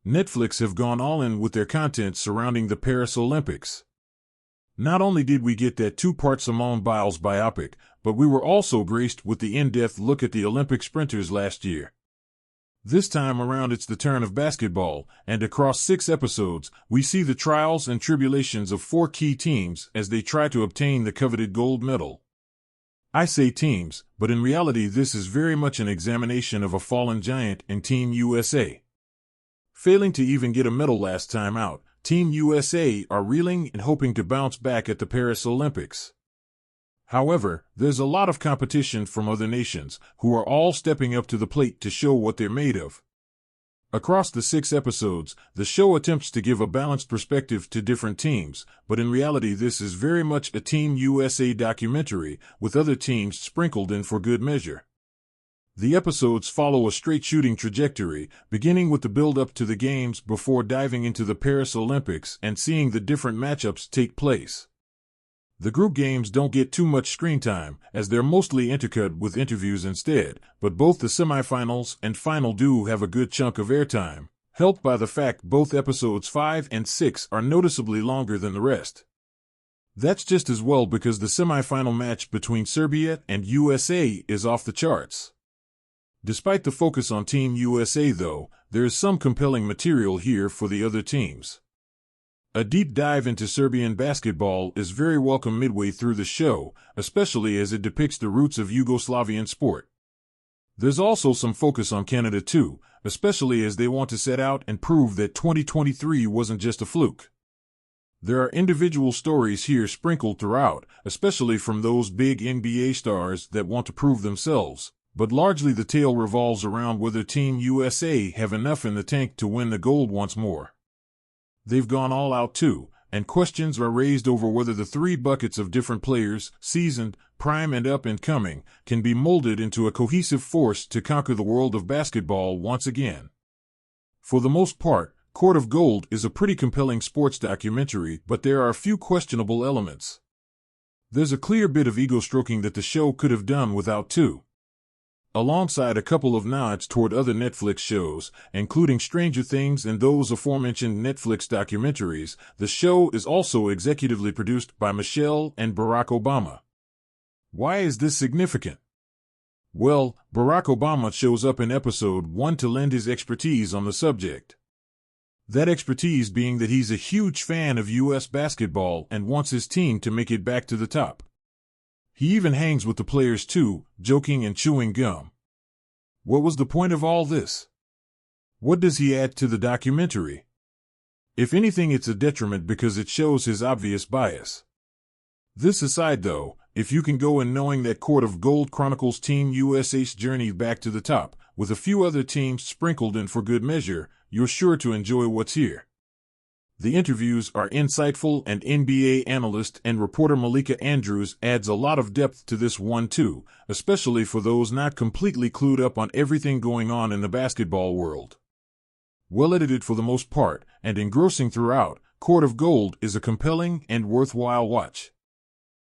Netflix have gone all in with their content surrounding the Paris Olympics. Not only did we get that two-part Simone Biles biopic, but we were also graced with the in-depth look at the Olympic sprinters last year. This time around it's the turn of basketball, and across 6 episodes, we see the trials and tribulations of 4 key teams as they try to obtain the coveted gold medal. I say teams, but in reality this is very much an examination of a fallen giant in Team USA. Failing to even get a medal last time out, Team USA are reeling and hoping to bounce back at the Paris Olympics. However, there's a lot of competition from other nations, who are all stepping up to the plate to show what they're made of. Across the 6 episodes, the show attempts to give a balanced perspective to different teams, but in reality this is very much a Team USA documentary, with other teams sprinkled in for good measure. The episodes follow a straight shooting trajectory, beginning with the build-up to the games before diving into the Paris Olympics and seeing the different matchups take place. The group games don't get too much screen time, as they're mostly intercut with interviews instead, but both the semifinals and final do have a good chunk of airtime, helped by the fact both episodes 5 and 6 are noticeably longer than the rest. That's just as well because the semifinal match between Serbia and USA is off the charts. Despite the focus on Team USA though, there is some compelling material here for the other teams. A deep dive into Serbian basketball is very welcome midway through the show, especially as it depicts the roots of Yugoslavian sport. There's also some focus on Canada too, especially as they want to set out and prove that 2023 wasn't just a fluke. There are individual stories here sprinkled throughout, especially from those big NBA stars that want to prove themselves. But largely the tale revolves around whether Team USA have enough in the tank to win the gold once more. They've gone all out too, and questions are raised over whether the 3 buckets of different players, seasoned, prime and up-and-coming, can be molded into a cohesive force to conquer the world of basketball once again. For the most part, Court of Gold is a pretty compelling sports documentary, but there are a few questionable elements. There's a clear bit of ego-stroking that the show could have done without too. Alongside a couple of nods toward other Netflix shows, including Stranger Things and those aforementioned Netflix documentaries, the show is also executively produced by Michelle and Barack Obama. Why is this significant? Well, Barack Obama shows up in episode 1 to lend his expertise on the subject. That expertise being that he's a huge fan of U.S. basketball and wants his team to make it back to the top. He even hangs with the players too, joking and chewing gum. What was the point of all this? What does he add to the documentary? If anything, it's a detriment because it shows his obvious bias. This aside though, if you can go in knowing that Court of Gold chronicles Team USA's journey back to the top, with a few other teams sprinkled in for good measure, you're sure to enjoy what's here. The interviews are insightful, and NBA analyst and reporter Malika Andrews adds a lot of depth to this one too, especially for those not completely clued up on everything going on in the basketball world. Well edited for the most part, and engrossing throughout, Court of Gold is a compelling and worthwhile watch.